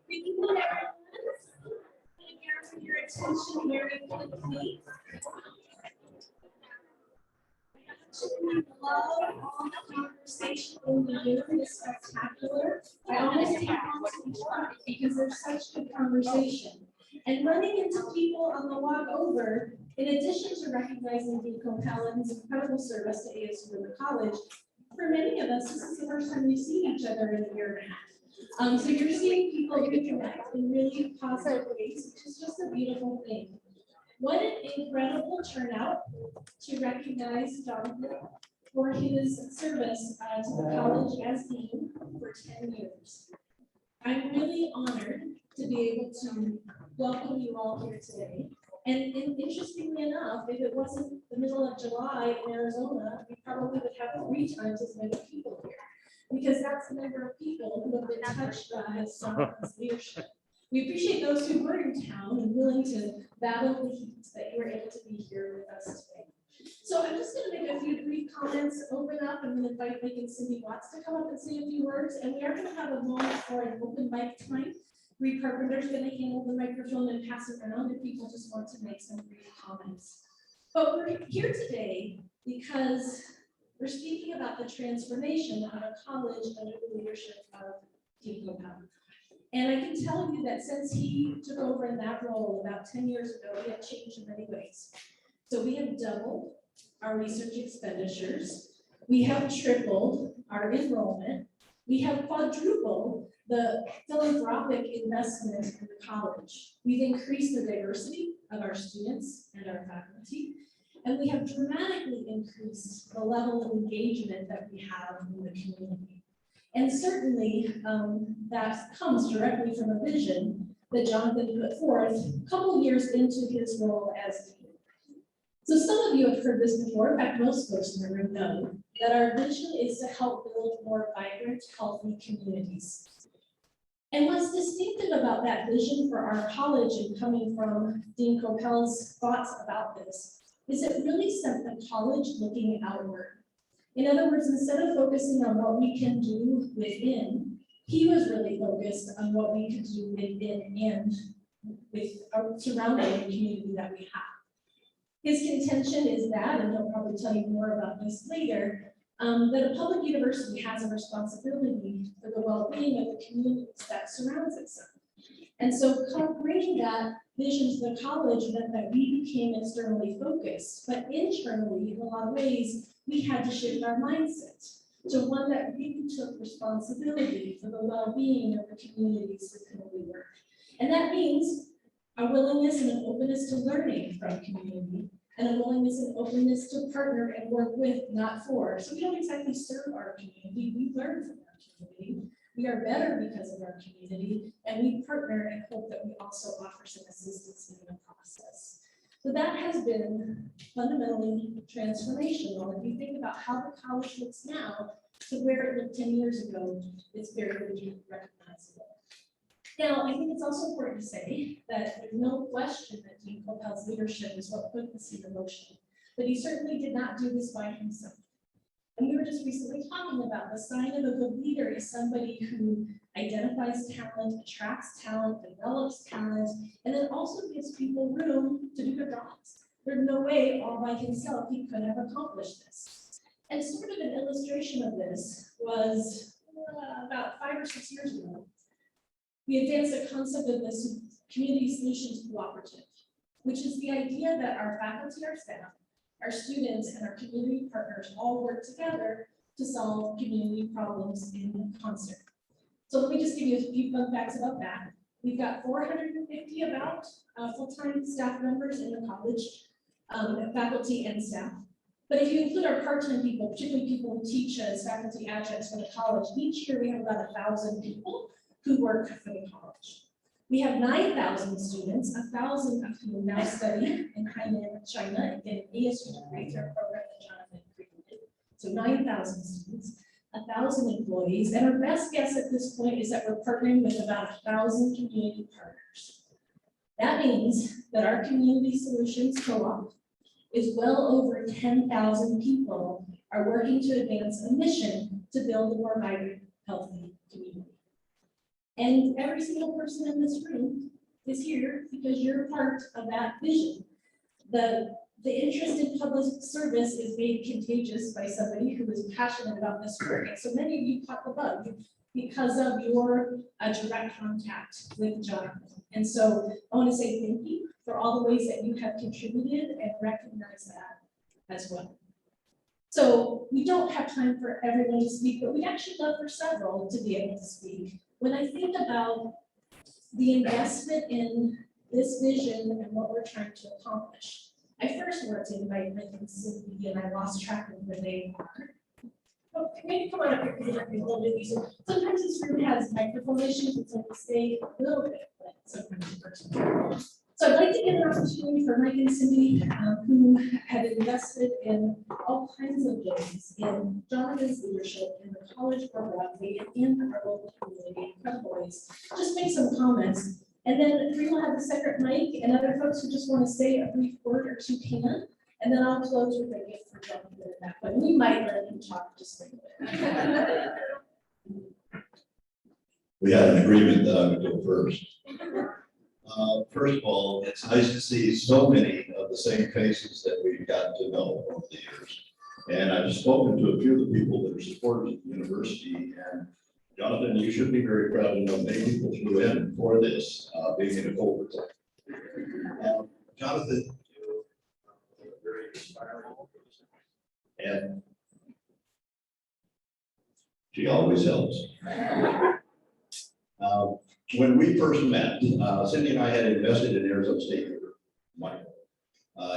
Good evening, everyone. I'm here for your attention very quickly. I love all the conversation in the room is spectacular. I almost take on to work because there's such good conversation. And running into people on the walk over, in addition to recognizing Dean Coppell and his incredible service to ASU and the college, for many of us, this is the first time we've seen each other in a year and a half. So you're seeing people reconnect in really positive ways, which is just a beautiful thing. What an incredible turnout to recognize Jonathan for his service to the college as dean for 10 years. I'm really honored to be able to welcome you all here today. And interestingly enough, if it wasn't the middle of July in Arizona, we probably would have 3 times as many people here, because that's the number of people who have been touched by Jonathan's leadership. We appreciate those who were in town and willing to battle the heat that you were able to be here with us today. So I'm just going to make a few brief comments, open up, and then invite Mike and Cindy Watts to come up and say a few words. And we are going to have a moment for an open mic time. Reed Carpenter's going to handle the microphone and pass it around if people just want to make some brief comments. But we're here today because we're speaking about the transformation of a college under the leadership of Dean Coppell. And I can tell you that since he took over in that role about 10 years ago, we have changed in many ways. So we have doubled our research expenditures. We have tripled our enrollment. We have quadrupled the philanthropic investment in the college. We've increased the diversity of our students and our faculty. And we have dramatically increased the level of engagement that we have in the community. And certainly that comes directly from a vision that Jonathan put forth a couple years into his role as dean. So some of you have heard this before. In fact, most folks in the room know that our vision is to help build more vibrant, healthy communities. And what's distinctive about that vision for our college and coming from Dean Coppell's thoughts about this is it really sent the college looking outward. In other words, instead of focusing on what we can do within, he was really focused on what we could do within and with our surrounding community that we have. His contention is that, and he'll probably tell you more about this later, that a public university has a responsibility for the well-being of the communities that surrounds itself. And so bringing that vision to the college meant that we became externally focused, but internally, in a lot of ways, we had to shift our mindset to one that really took responsibility for the well-being of the communities with whom we work. And that means a willingness and an openness to learning from community, and a willingness and openness to partner and work with, not for. So we don't exactly serve our community, we learn from our community. We are better because of our community, and we partner and hope that we also offer some assistance in the process. So that has been fundamentally transformational. If you think about how the college looks now to where it looked 10 years ago, it's very recognizable. Now, I think it's also important to say that there's no question that Dean Coppell's leadership is what put this in motion, but he certainly did not do this by himself. And we were just recently talking about the sign of a good leader is somebody who identifies talent, attracts talent, develops talent, and then also gives people room to do their jobs. There's no way all by himself he could have accomplished this. And sort of an illustration of this was about 5 or 6 years ago. We advanced the concept of this community solutions cooperative, which is the idea that our faculty, our staff, our students, and our community partners all work together to solve community problems in concert. So let me just give you a few fun facts about that. We've got 450 about full-time staff members in the college, faculty and staff. But if you include our part-time people, particularly people who teach as faculty adjuncts for the college, each year we have about 1,000 people who work for the college. We have 9,000 students, 1,000 of whom now study in Hainan, China, and get an ASU degree through a program that Jonathan created. So 9,000 students, 1,000 employees, and our best guess at this point is that we're partnering with about 1,000 community partners. That means that our Community Solutions Co-op is well over 10,000 people are working to advance a mission to build a more vibrant, healthy community. And every single person in this room is here because you're part of that vision. The interest in public service is made contagious by somebody who is passionate about this work. And so many of you caught the bug because of your direct contact with Jonathan. And so I want to say thank you for all the ways that you have contributed and recognize that as well. So we don't have time for everyone to speak, but we'd actually love for several to be able to speak. When I think about the investment in this vision and what we're trying to accomplish, I first wanted to invite Mike and Cindy, and I lost track of where they are. Oh, maybe come on up here because it might be a little bit easier. Sometimes this room has microphone issues, and so we stay a little bit, but sometimes it works. So I'd like to give an opportunity for Mike and Cindy, who have invested in all kinds of ways in Jonathan's leadership in the college more broadly and in our local community, incredible ways. Just make some comments. And then we will have the second mic and other folks who just want to say a brief word or two can. And then I'll close with a gift for Jonathan at that point. We might let him talk just a little bit. We had an agreement that I would go first. First of all, it's nice to see so many of the same faces that we've gotten to know over the years. And I've spoken to a few of the people that are supporting the university, and Jonathan, you should be very proud to know many people flew in for this, being in a culvert. Jonathan, you're very inspiring, and she always helps. When we first met, Cindy and I had invested in Arizona State. Michael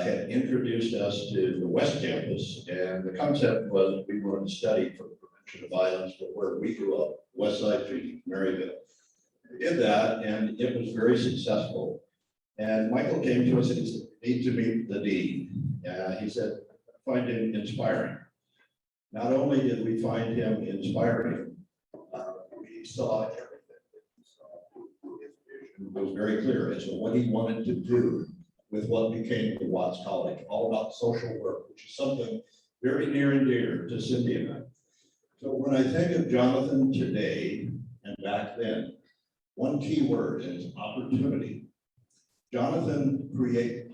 had introduced us to the West Campus, and the concept was we wanted to study for the prevention of violence, but where we grew up, West Side Street, Maryville. We did that, and it was very successful. And Michael came to us and he said, "You need to meet the dean." He said, "I find him inspiring." Not only did we find him inspiring, we saw everything. It was very clear as to what he wanted to do with what became the Watts College, all about social work, which is something very near and dear to Cindy and I. So when I think of Jonathan today and back then, one key word is opportunity. Jonathan created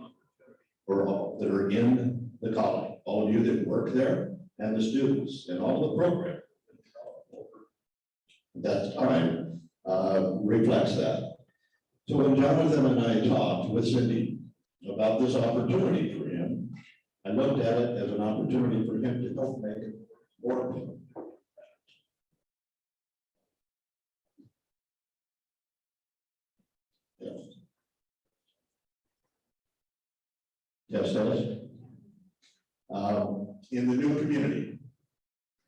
for all that are in the college, all of you that work there, and the students, and all the programs. That time reflects that. So when Jonathan and I talked with Cindy about this opportunity for him, I looked at it as an opportunity for him to help make it more. Yes, Dennis. In the new community.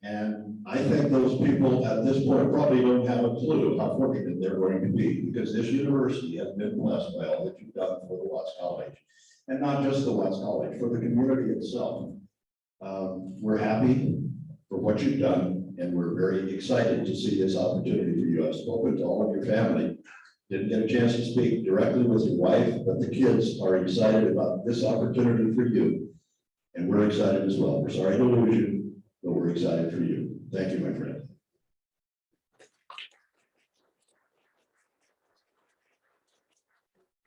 And I think those people at this point probably don't have a clue how fortunate they're going to be, because this university has been blessed by all that you've done for the Watts College. And not just the Watts College, for the community itself. We're happy for what you've done, and we're very excited to see this opportunity for you. I've spoken to all of your family. Didn't get a chance to speak directly with your wife, but the kids are excited about this opportunity for you. And we're excited as well. We're sorry to lose you, but we're excited for you. Thank you, my friend.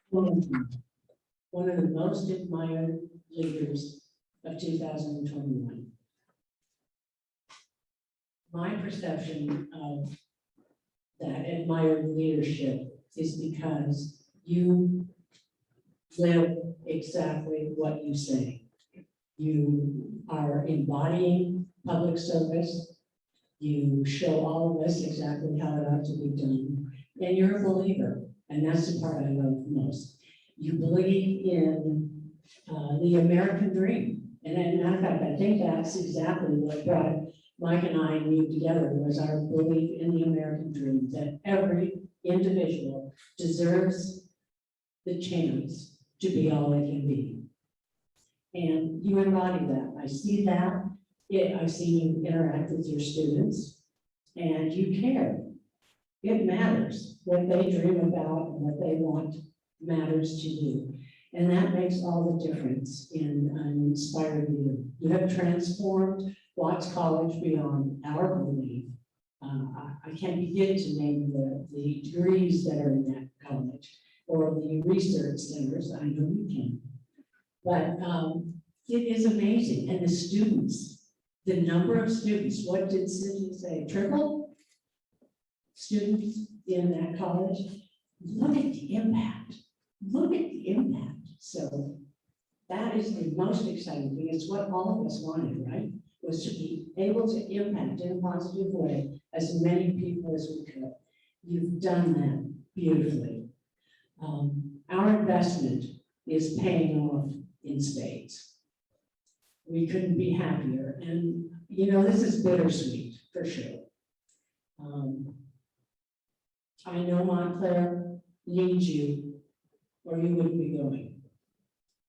One of the most admired leaders of 2021. My perception of that admired leadership is because you live exactly what you say. You are embodying public service. You show all of us exactly how it ought to be done. And you're a believer, and that's the part I love most. You believe in the American dream. And as a matter of fact, I think that's exactly what brought Mike and I and you together, was our belief in the American dream, that every individual deserves the chance to be all they can be. And you embody that. I see that. I've seen you interact with your students, and you care. It matters. What they dream about and what they want matters to you. And that makes all the difference in an inspired leader. You have transformed Watts College beyond our belief I can't begin to name the degrees that are in that college or the research centers. I know you can. But it is amazing. And the students, the number of students, what did Cindy say? Triple students in that college? Look at the impact. Look at the impact. So that is the most exciting thing. It's what all of us wanted, right? Was to be able to impact in a positive way as many people as we could. You've done that beautifully. Our investment is paying off in spades. We couldn't be happier. And, you know, this is bittersweet for sure. I know Montclair needs you or you wouldn't be going.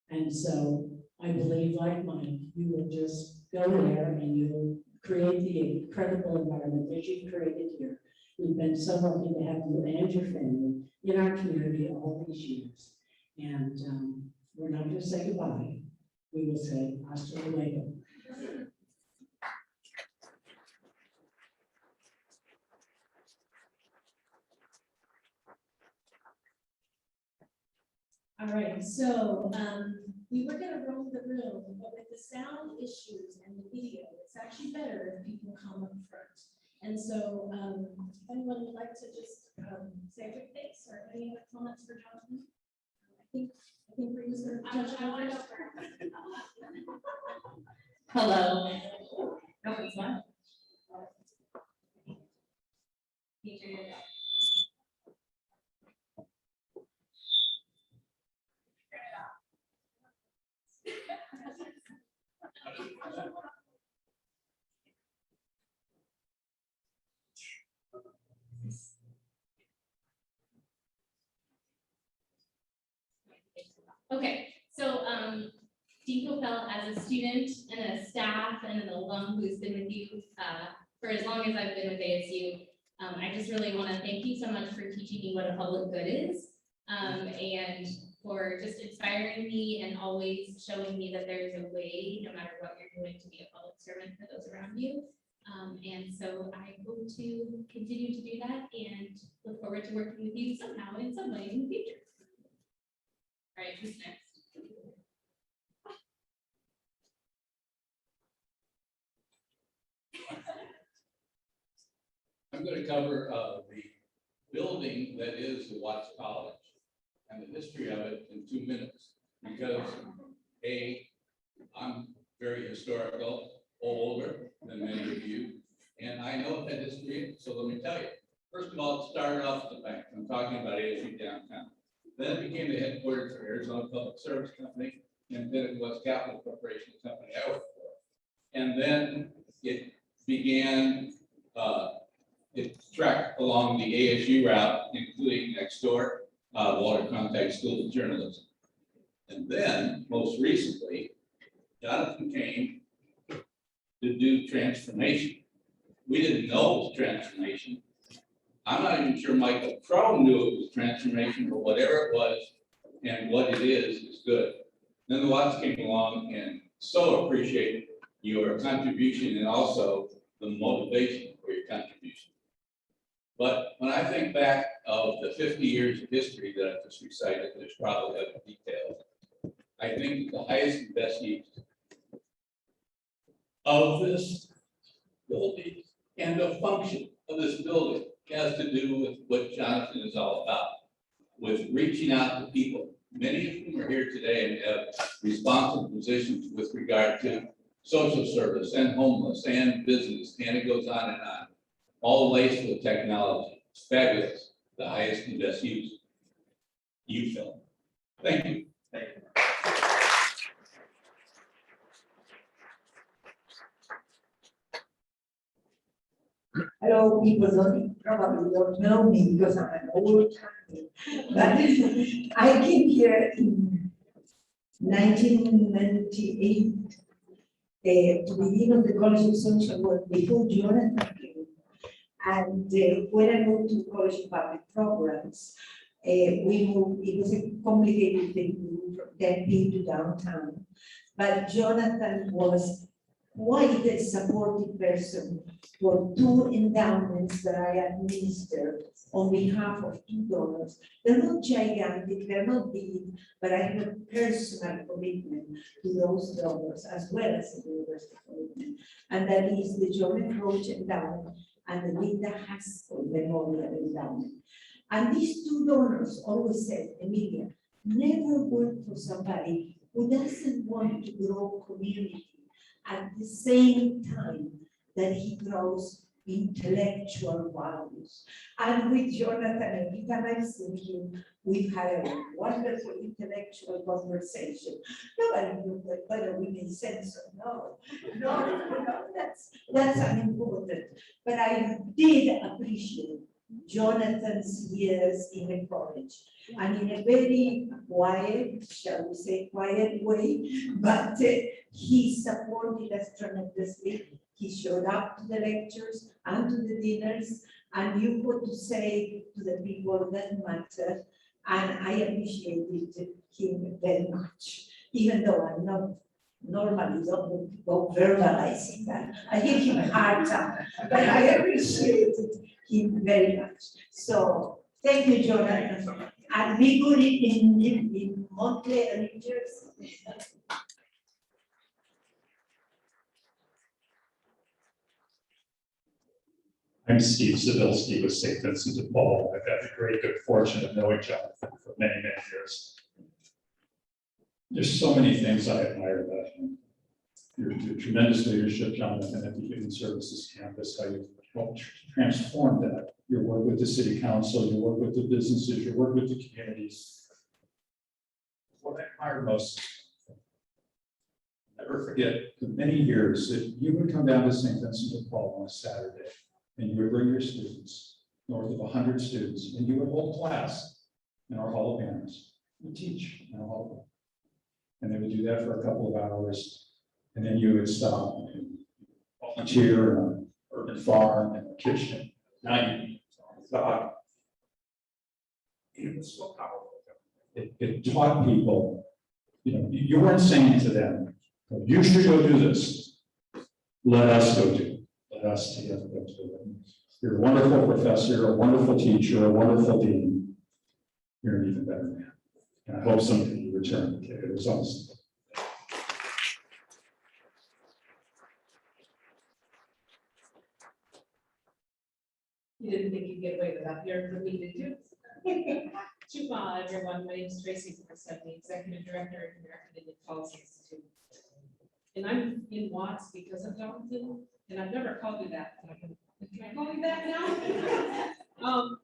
And so I believe, like mine, you will just go there and you'll create the incredible environment that you've created here. We've been so lucky to have you and your family in our community all these years. And we're not going to say goodbye. We will say hasta luego. All right, so we were gonna roam the room, but with the sound issues and the video, it's actually better if people come up front. And so if anyone would like to just say a quick thanks or any other comments for Jonathan? I think we're just gonna touch on it. Hello. No, it's not. Okay, so Dean Coppell, as a student and a staff and an alum who's been with you for as long as I've been with ASU, I just really want to thank you so much for teaching me what a public good is, and for just inspiring me and always showing me that there's a way, no matter what you're doing, to be a public servant for those around you. And so I hope to continue to do that and look forward to working with you somehow in some way in the future. All right, who's next? I'm going to cover the building that is the Watts College and the history of it in 2 minutes, because I'm very historical, older than many of you, and I know that history, so let me tell you. First of all, it started off at the bank. I'm talking about ASU downtown. Then it became the headquarters for Arizona Public Service Company, and then it was Capital Corporation Company I worked for. And then it began, it tracked along the ASU route, including next door, Walter Cronkite School of Journalism. And then, most recently, Jonathan came to do transformation. We didn't know it was transformation. I'm not even sure Michael Crow knew it was transformation, but whatever it was and what it is good. Then the Watts came along and so appreciate your contribution and also the motivation for your contribution. But when I think back of the 50 years of history that I just recited, there's probably other details. I think the highest and best use of this building and the function of this building has to do with what Jonathan is all about, with reaching out to people. Many of whom are here today and have responsible positions with regard to social service and homeless and business, and it goes on and on. All laced with technology. It's fabulous. The highest and best use. You, Phil. Thank you. Thank you. Hello, people probably don't know me because I'm an old timer, but I came here in 1998 to begin on the College of Social Work before Jonathan came. And when I moved to College of Public Programs, we moved, it was a complicated thing to move from Tempe to downtown. But Jonathan was quite a supportive person for two endowments that I administer on behalf of two donors. They're not gigantic, they're not big, but I have a personal commitment to those donors as well as a universal commitment. And that is the John Roach Endowment and the Linda Haskell Memorial Endowment. And these two donors always said, Emilia, never work for somebody who doesn't want to grow community at the same time that he grows intellectual values. And with Jonathan, every time I've seen him, we've had a wonderful intellectual conversation. Nobody knew whether we made sense or no, that's unimportant. But I did appreciate Jonathan's years in the college, and in a very quiet, shall we say, quiet way, but he supported us tremendously. He showed up to the lectures and to the dinners, and you got to say to the people that matter, and I appreciated him very much, even though I'm not normally don't go verbalizing that. I give him a hard time, but I appreciated him very much. So thank you, Jonathan, and be good in Montclair, New Jersey. I'm Steve Zabilski with St. Vincent de Paul. I've had the great good fortune of knowing Jonathan for many, many years. There's so many things I admire about him. Your tremendous leadership, Jonathan, at the Human Services Campus, how you've helped transform that. Your work with the City Council, your work with the businesses, your work with the communities. What I admire most, never forget the many years that you would come down to St. Vincent de Paul on a Saturday, and you would bring your students, north of 100 students, and you would hold class in our Hall of Banners. You teach in our Hall. And they would do that for a couple of hours, and then you would stop and volunteer in an urban farm and a kitchen. Now you thought it was so powerful. It taught people, you weren't saying to them, you should go do this. Let us go do it. Let us together go do it. You're a wonderful professor, a wonderful teacher, a wonderful dean. You're an even better man. And I hope someday you return. Okay, it was awesome. You didn't think you'd get away with that here for me, did you? Chupa, everyone. My name is Tracy Morissette, the Executive Director of the American Indian Policy Institute. And I'm in Watts because of Jonathan, and I've never called you that. Can I call you that now?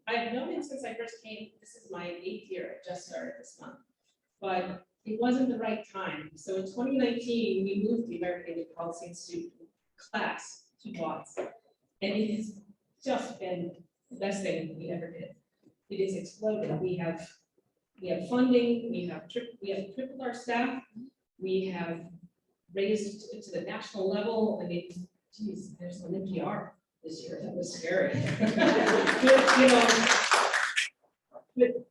I've known him since I first came. This is my 8th year. I just started this month. But it wasn't the right time. So in 2019, we moved the American Indian Policy Institute class to Watts. And it has just been the best thing we ever did. It has exploded. We have funding, we have tripled our staff, we have raised it to the national level. I mean, geez, there's an NPR this year. That was scary. But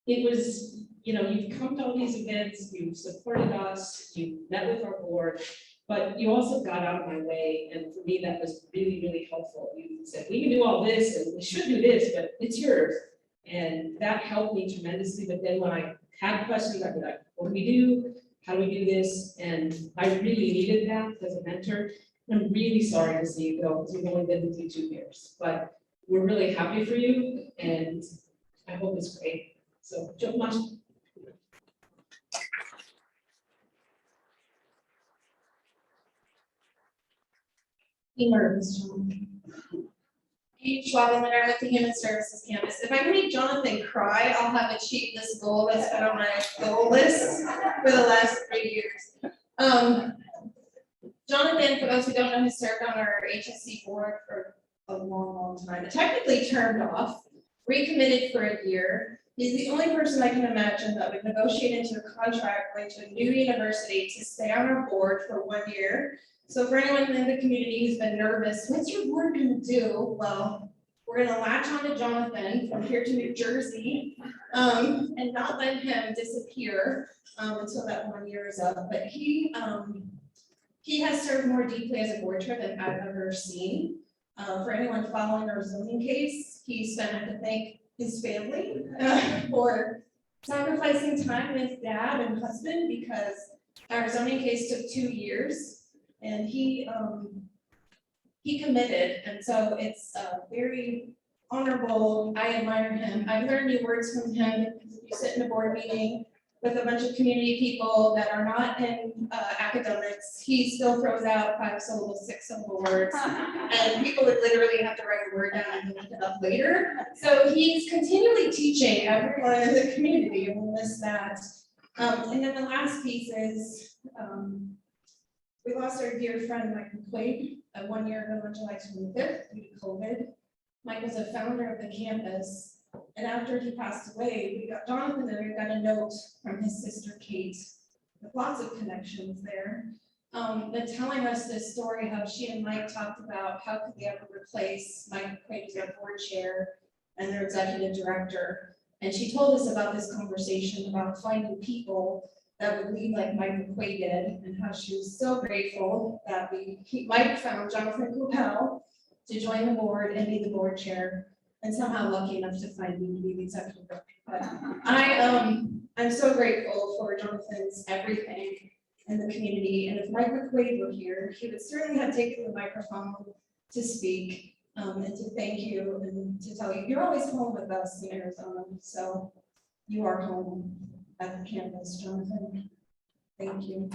it was, you've come to all these events, you've supported us, you've met with our board, but you also got out of my way. And for me, that was really, really helpful. You said, we can do all this and we should do this, but it's yours. And that helped me tremendously. But then when I had questions, I'd be like, what do we do? How do we do this? And I really needed that as a mentor. I'm really sorry to see you go, because we've only been with you 2 years, but we're really happy for you and I hope it's great. So, Joe Mash. Schwab Miller with the Human Services Campus. If I can make Jonathan cry, I'll have achieved this goal that's been on my goal list for the last 3 years. Jonathan, for those who don't know, has served on our HSC board for a long, long time. Technically turned off, recommitted for a year. He's the only person I can imagine that would negotiate into a contract going to a new university to stay on our board for 1 year. So for anyone in the community who's been nervous, what's your board gonna do? Well, we're gonna latch on to Jonathan from here to New Jersey and not let him disappear until that 1 year is up. But he He has served more deeply as a board chair than I've ever seen. For anyone following our zoning case, he spent to thank his family for sacrificing time with dad and husband because our zoning case took 2 years and he committed. And so it's very honorable. I admire him. I've learned new words from him because if you sit in a board meeting with a bunch of community people that are not in academics, he still throws out 5-syllable, 6-syllable words. And people would literally have to write a word down and look it up later. So he's continually teaching everyone in the community, and we'll miss that. And then the last piece is, we lost our dear friend, Mike McQuaid, 1 year ago on July 25th due to COVID. Mike was a founder of the campus. And after he passed away, Jonathan and I got a note from his sister Kate, with lots of connections there, but telling us this story, how she and Mike talked about how could they ever replace Mike McQuaid as their board chair and their executive director. And she told us about this conversation about finding people that would lead like Mike McQuaid did, and how she was so grateful that Mike found Jonathan Coupel to join the board and be the board chair. And somehow lucky enough to find me to be the executive director. But I'm so grateful for Jonathan's everything in the community. And if Mike McQuaid were here, he would certainly have taken the microphone to speak and to thank you and to tell you, you're always home with us in Arizona. So you are home at the campus, Jonathan. Thank you.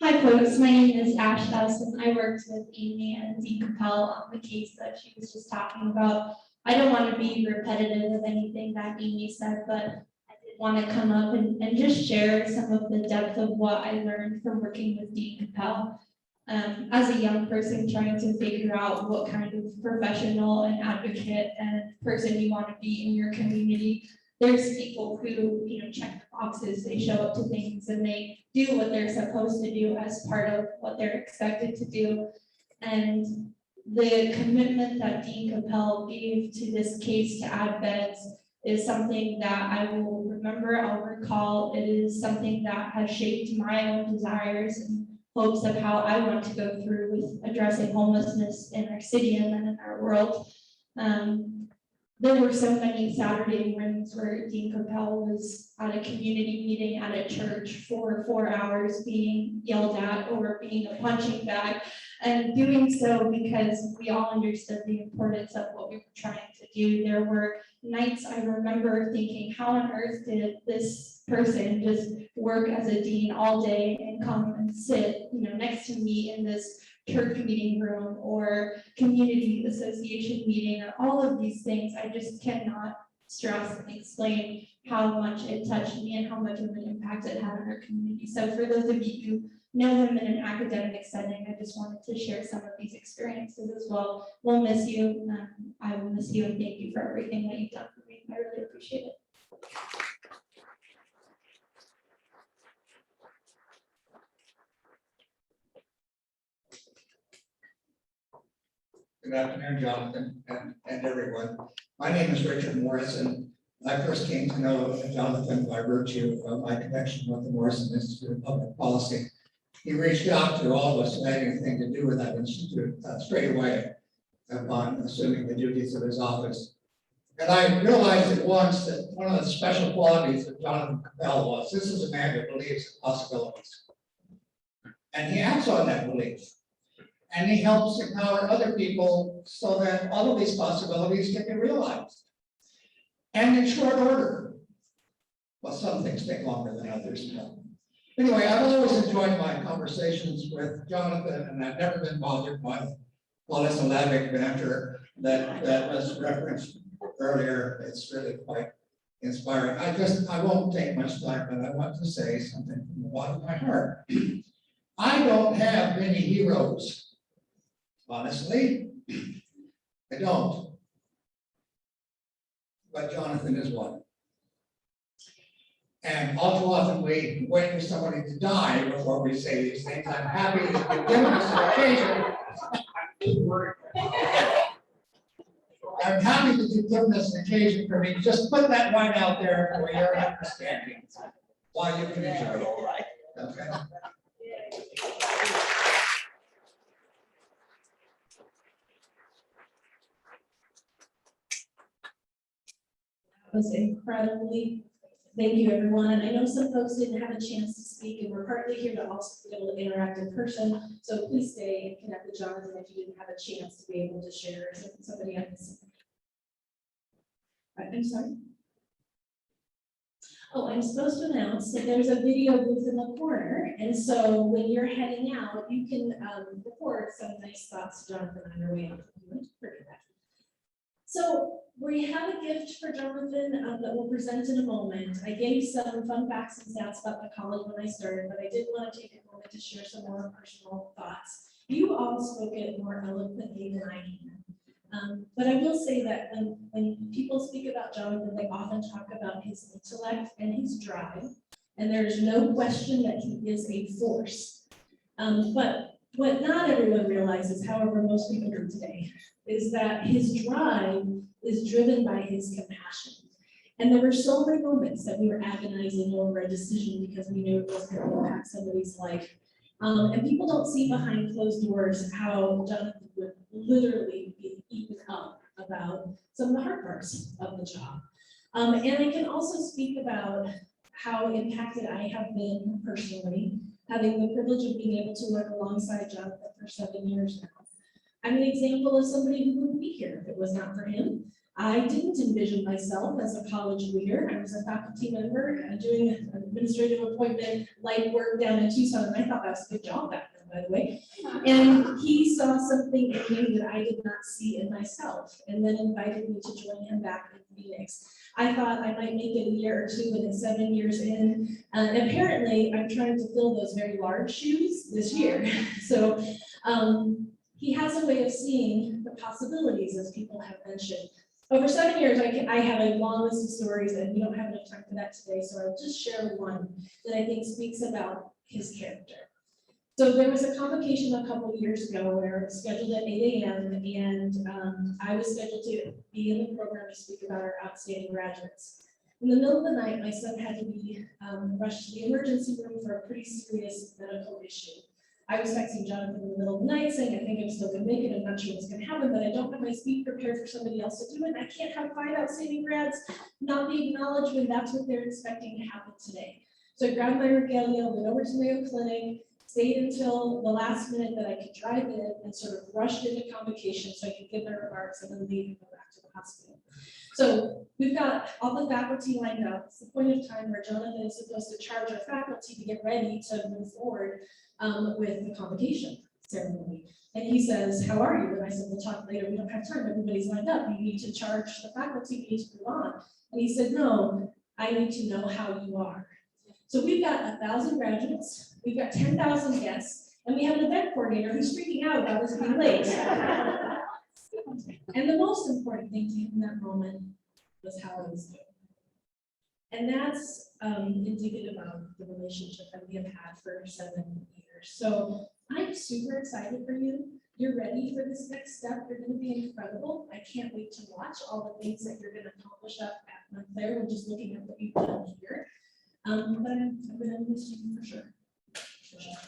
Hi folks, my name is Ash Dawson. I worked with Amy and Dean Capel on the case that she was just talking about. I don't want to be repetitive of anything that Amy said, but I did want to come up and just share some of the depth of what I learned from working with Dean Capel. As a young person trying to figure out what kind of professional and advocate and person you want to be in your community, there's people who, check the boxes, they show up to things and they do what they're supposed to do as part of what they're expected to do. And the commitment that Dean Capel gave to this case to add beds is something that I will remember, I'll recall. It is something that has shaped my own desires and hopes of how I want to go through with addressing homelessness in our city and then in our world. There were so many Saturday mornings where Dean Capel was at a community meeting at a church for 4 hours being yelled at or being a punching bag, and doing so because we all understood the importance of what we were trying to do. There were nights I remember thinking, how on earth did this person just work as a dean all day and come and sit, next to me in this church meeting room or community association meeting, or all of these things. I just cannot stress and explain how much it touched me and how much of an impact it had on our community. So for those of you who know him in an academic setting, I just wanted to share some of these experiences as well. We'll miss you. I will miss you, and thank you for everything that you've done for me. I really appreciate it. Good afternoon, Jonathan and everyone. My name is Richard Morrison. I first came to know Jonathan by virtue of my connection with the Morrison Institute of Public Policy. He reached out to all of us who had anything to do with that institute straight away upon assuming the duties of his office. And I realized at once that one of the special qualities of Jonathan Capel was, this is a man who believes in possibilities. And he acts on that belief. And he helps empower other people so that all of these possibilities can be realized. And in short order. Well, some things take longer than others. Anyway, I've always enjoyed my conversations with Jonathan, and I've never been bothered by all this elaborate banter that was referenced earlier. It's really quite inspiring. I won't take much time, but I want to say something from the bottom of my heart. I don't have many heroes. Honestly, I don't. But Jonathan is one. And all too often we wait for somebody to die before we say these things. I'm happy that you've given us an occasion. I'm happy that you've given us an occasion for me to just put that right out there for your understanding while you finish it. Okay. Was incredibly, thank you, everyone. And I know some folks didn't have a chance to speak, and we're partly here to also be able to interact in person. So please stay and connect with Jonathan if you didn't have a chance to be able to share. So somebody else. I'm sorry. Oh, I'm supposed to announce that there's a video booth in the corner, and so when you're heading out, you can record some nice thoughts to Jonathan on your way out. So we have a gift for Jonathan that we'll present in a moment. I gave some fun facts and stats about the college when I started, but I did want to take a moment to share some more personal thoughts. You all spoke it more eloquently than I can. But I will say that when people speak about Jonathan, they often talk about his intellect and his drive. And there's no question that he is a force. But what not everyone realizes, however, most people do today, is that his drive is driven by his compassion. And there were so many moments that we were agonizing over a decision because we knew it was going to impact somebody's life. And people don't see behind closed doors how Jonathan would literally be eaten up about some of the hard parts of the job. And I can also speak about how impacted I have been personally, having the privilege of being able to work alongside Jonathan for 7 years now. I'm an example of somebody who wouldn't be here if it was not for him. I didn't envision myself as a college leader. I was a faculty member doing an administrative appointment, light work down in Tucson, and I thought that was a good job back then, by the way. And he saw something in me that I did not see in myself, and then invited me to join him back in Phoenix. I thought I might make it a year or two, and it's 7 years in. Apparently, I'm trying to fill those very large shoes this year. So he has a way of seeing the possibilities, as people have mentioned. Over 7 years, I have a long list of stories, and we don't have enough time for that today, so I'll just share one that I think speaks about his character. So there was a convocation a couple of years ago where it was scheduled at 8 a.m. and I was scheduled to be in the program to speak about our outstanding graduates. In the middle of the night, my son had to be rushed to the emergency room for a pretty serious medical issue. I was texting Jonathan in the middle of the night saying, I think I'm still gonna make it, I'm not sure what's gonna happen, but I don't have my speech prepared for somebody else to do it. I can't have 5 outstanding grads not be acknowledged when that's what they're expecting to happen today. So I grabbed my regalia, went over to Mayo Clinic, stayed until the last minute that I could drive in and sort of rushed into convocation so I could give my remarks and then leave and go back to the hospital. So we've got all the faculty lined up. It's the point of time where Jonathan is supposed to charge our faculty to get ready to move forward with the convocation ceremony. And he says, how are you? And I said, we'll talk later. We don't have time. Everybody's lined up. You need to charge the faculty. We need to move on. And he said, no, I need to know how you are. So we've got 1,000 graduates. We've got 10,000 guests. And we have an event coordinator who's freaking out about us being late. And the most important thing to him in that moment was how I was doing. And that's indicative of the relationship that we have had for 7 years. So I'm super excited for you. You're ready for this next step. You're going to be incredible. I can't wait to watch all the things that you're going to accomplish up at Montclair and just looking at what you've done here. But I'm going to miss you for sure. For sure.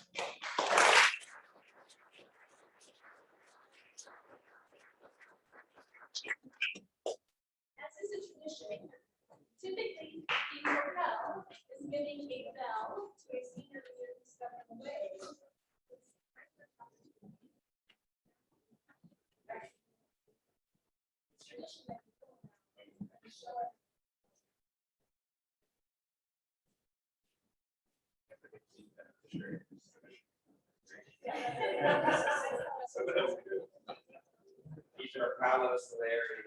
As is a tradition, typically, the bell is giving a bell to a senior leader who's stepping away. It's tradition that we go around and show it. These are Carlos Larry.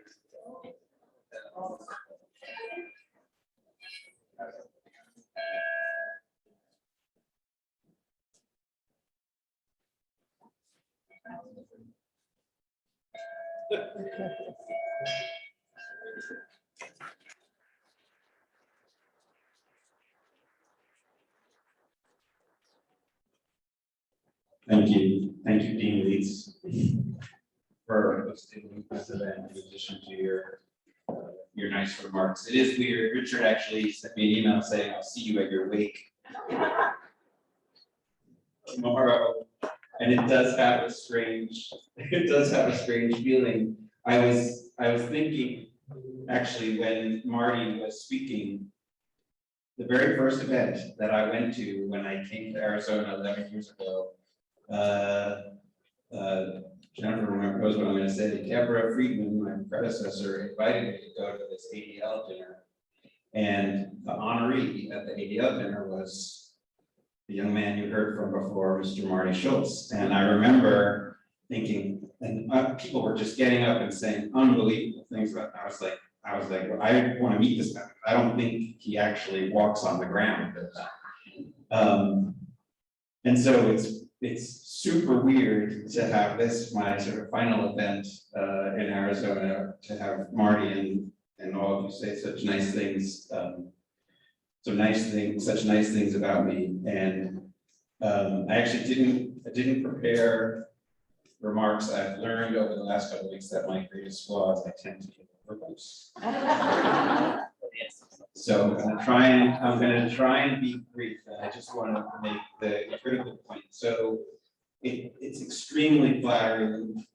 Thank you, Dean Leeds, for hosting this event in addition to your nice remarks. It is weird. Richard actually sent me an email saying, I'll see you at your wake tomorrow. And it does have a strange feeling. I was thinking, actually, when Marty was speaking, the very first event that I went to when I came to Arizona 11 years ago, Jennifer knows what I'm gonna say, Deborah Friedman, my predecessor, invited me to go to this ADL dinner. And the honoree at the ADL dinner was the young man you heard from before, Mr. Marty Schultz. And I remember thinking, and people were just getting up and saying unbelievable things about, I was like, well, I want to meet this guy. I don't think he actually walks on the ground. And so it's super weird to have this, my sort of final event in Arizona, to have Marty and all of you say such nice things, such nice things about me. And I actually didn't prepare remarks. I've learned over the last couple of weeks that my greatest flaw is I tend to give verbose. So I'm gonna try and be brief. I just want to make the critical point. So it's extremely flattering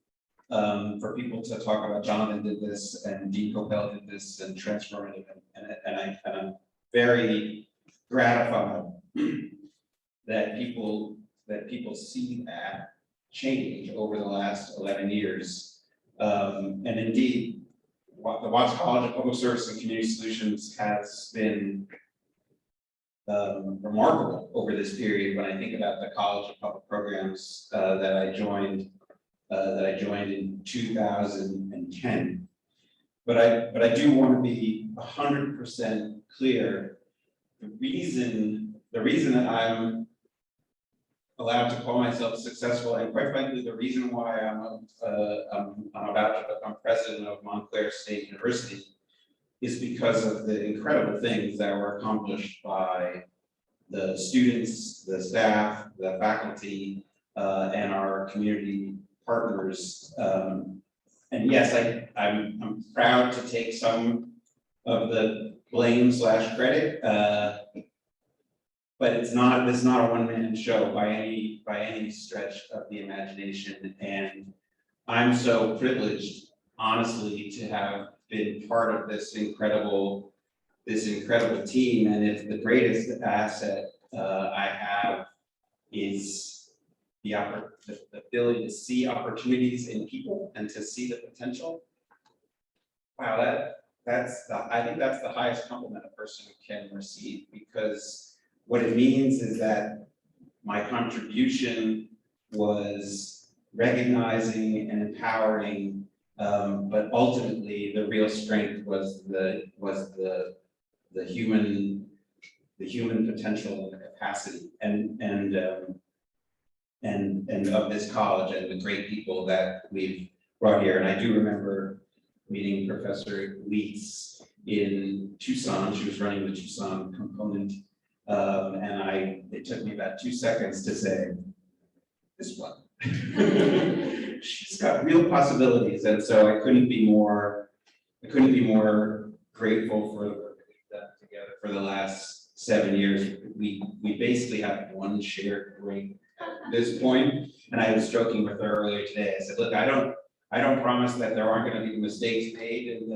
for people to talk about Jonathan did this and Dean Copel did this and transformative, and I'm very gratified that people see that change over the last 11 years. And indeed, the Watts College of Public Service and Community Solutions has been remarkable over this period. When I think about the College of Public Programs that I joined in 2010, but I do want to be 100% clear. The reason that I'm allowed to call myself successful, and quite frankly, the reason why I'm about to become president of Montclair State University is because of the incredible things that were accomplished by the students, the staff, the faculty, and our community partners. And yes, I'm proud to take some of the blame / credit, but it's not a one-man show by any stretch of the imagination. And I'm so privileged, honestly, to have been part of this incredible team. And if the greatest asset I have is the ability to see opportunities in people and to see the potential, wow, I think that's the highest compliment a person can receive, because what it means is that my contribution was recognizing and empowering, but ultimately the real strength was the human potential and the capacity and of this college and the great people that we've brought here. And I do remember meeting Professor Leitz in Tucson. She was running the Tucson component. And it took me about 2 seconds to say, this one. She's got real possibilities. And so I couldn't be more grateful for the work that we've done together for the last 7 years. We basically have one shared brain at this point. And I was joking with her earlier today. I said, look, I don't promise that there aren't going to be mistakes made in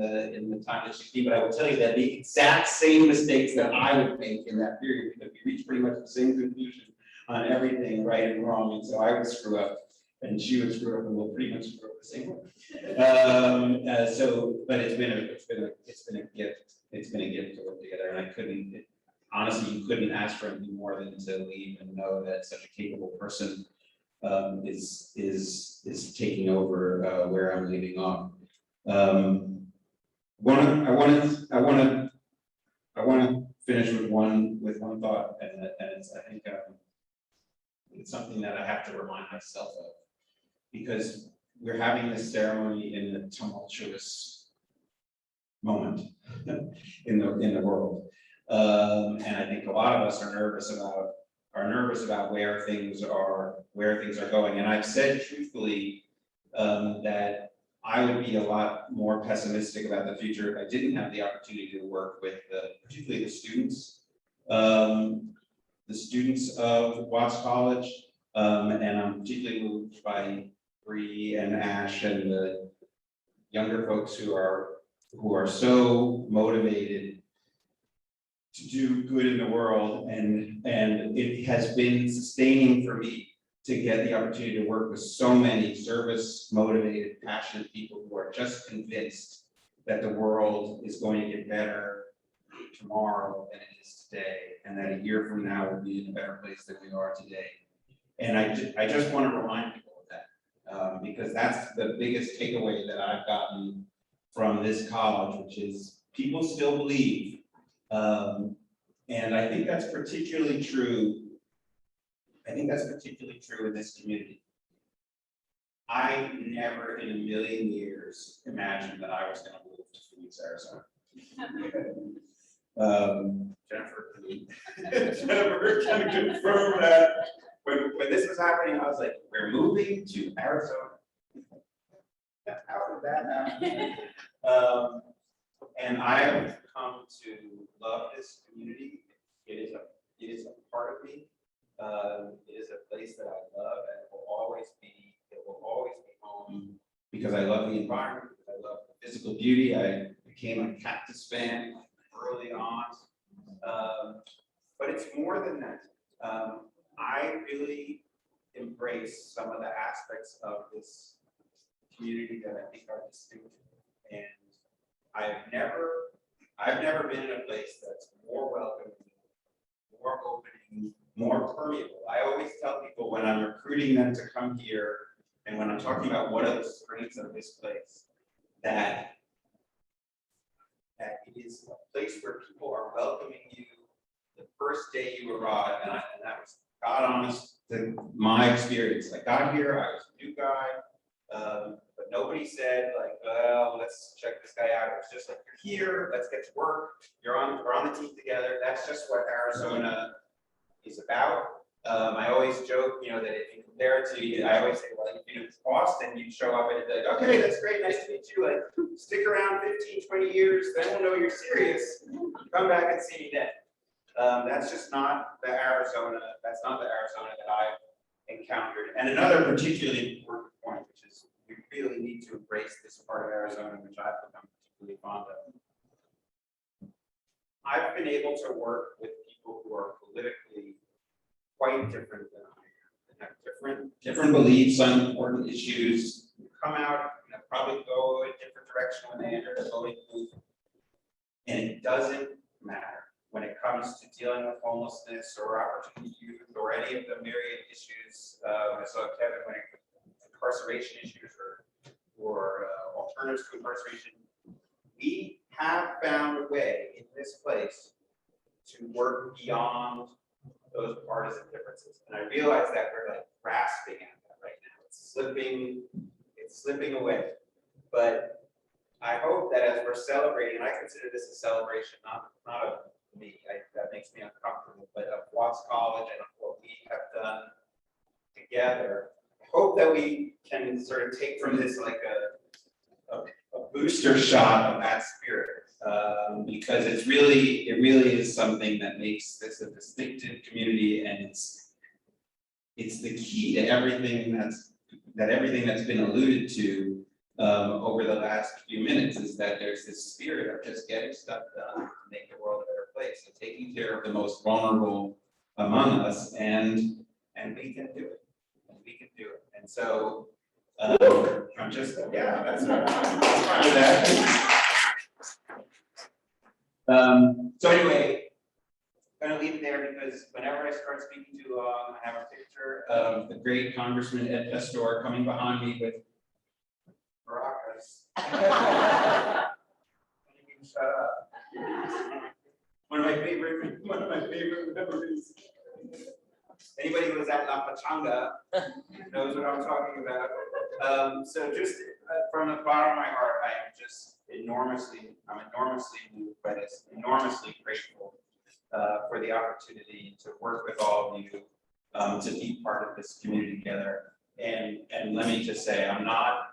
the time that she's been, but I will tell you that the exact same mistakes that I would make in that period, because we reached pretty much the same conclusion on everything, right and wrong. And so I would screw up, and she would screw up, and we'll pretty much screw up the same way. But it's been a gift. It's been a gift to work together, and honestly, you couldn't ask for anything more than to leave and know that such a capable person is taking over where I'm leaving off. I want to finish with one thought, and it's, I think it's something that I have to remind myself of, because we're having this ceremony in a tumultuous moment in the world, and I think a lot of us are nervous about where things are going. And I've said truthfully that I would be a lot more pessimistic about the future if I didn't have the opportunity to work with particularly the students. The students of Watts College, and I'm particularly moved by Bree and Ash and the younger folks who are so motivated to do good in the world, and it has been sustaining for me to get the opportunity to work with so many service motivated, passionate people who are just convinced that the world is going to get better tomorrow than it is today, and that a year from now we'll be in a better place than we are today. And I just want to remind people of that, because that's the biggest takeaway that I've gotten from this college, which is people still believe. And I think that's particularly true. I think that's particularly true in this community. I never in a million years imagined that I was going to move to Phoenix, Arizona. Jennifer can confirm that. When this was happening, I was like, we're moving to Arizona. How did that happen? And I have come to love this community. It is a part of me. It is a place that I love, and it will always be home because I love the environment, because I love the physical beauty. I became a Cactus fan early on. But it's more than that. I really embrace some of the aspects of this community that I think are distinctive. And I've never been in a place that's more welcoming, more opening, more permeable. I always tell people when I'm recruiting them to come here, and when I'm talking about what are the strengths of this place, that it is a place where people are welcoming you the first day you arrive, and that was God honest to my experience. I got here, I was a new guy, but nobody said like, well, let's check this guy out. It was just like, you're here, let's get to work. We're on the team together. That's just what Arizona is about. I always joke, that if you compare it to, I always say, well, it's Boston, you show up and it's like, okay, that's great, nice to meet you. Like, stick around 15, 20 years, then we'll know you're serious. Come back and see me then. That's just not the Arizona. That's not the Arizona that I've encountered. And another particularly important point, which is we really need to embrace this part of Arizona, which I've become particularly fond of. I've been able to work with people who are politically quite different than I am, and have different beliefs on important issues, come out, probably go a different direction when they enter the voting booth. And it doesn't matter when it comes to dealing with homelessness or opportunity youth or any of the myriad issues. I saw Kevin when it comes to incarceration issues or alternatives to incarceration. We have found a way in this place to work beyond those partisan differences. And I realize that we're like grasping at that right now. It's slipping away. But I hope that as we're celebrating, and I consider this a celebration, not of me, that makes me uncomfortable, but of Watts College and of what we have done together, I hope that we can sort of take from this like a booster shot of that spirit. Because it really is something that makes this a distinctive community, and it's the key to everything that's been alluded to over the last few minutes, is that there's this spirit of just getting stuff done to make the world a better place and taking care of the most vulnerable among us, and we can do it. And so I'm just that's part of that. So anyway, I'm gonna leave it there because whenever I start speaking too long, I have a picture of the great Congressman Ed Pastor coming behind me with maracas. You can shut up. One of my favorite memories. Anybody who was at La Pachanga knows what I'm talking about. So just from the bottom of my heart, I'm enormously moved by this, enormously grateful for the opportunity to work with all of you, to be part of this community together. And let me just say, I'm not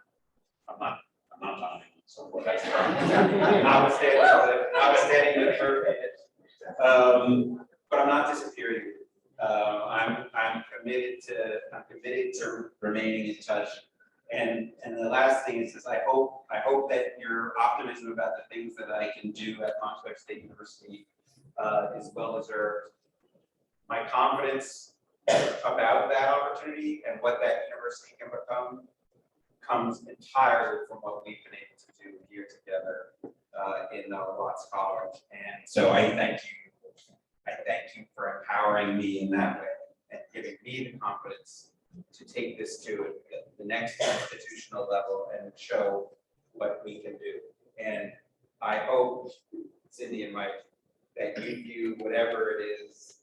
autonomy, so forth. That's notwithstanding the third page. But I'm not disappearing. I'm committed to remaining in touch. And the last thing is I hope that your optimism about the things that I can do at Montverde State University is well deserved. My confidence about that opportunity and what that university can become comes entirely from what we've been able to do here together in Watts College. And so I thank you for empowering me in that way and giving me the confidence to take this to the next institutional level and show what we can do. And I hope, Cindy and Mike, that you do whatever it is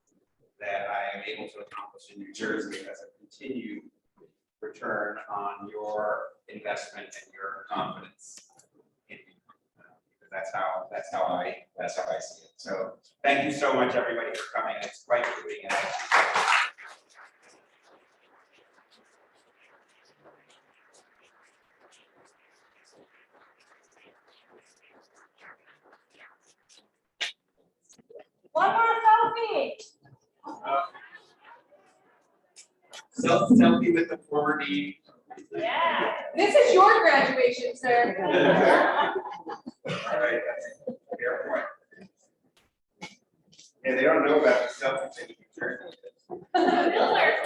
that I am able to accomplish in New Jersey as a continued return on your investment and your confidence in me. Because that's how I see it. So thank you so much, everybody, for coming. It's quite moving. And One more selfie. selfie with the former dean. Yeah. This is your graduation, sir. All right, that's a fair point. Yeah, they don't know about the selfie thing. All right.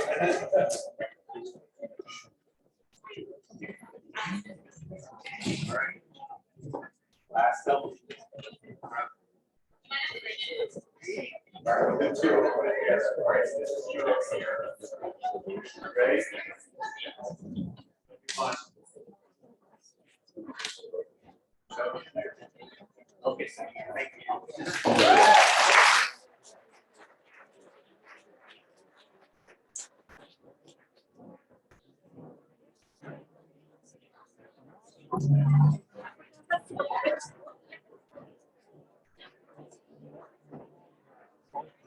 Last selfie. All right, two. All right, this is you here. Ready? Okay, thank you.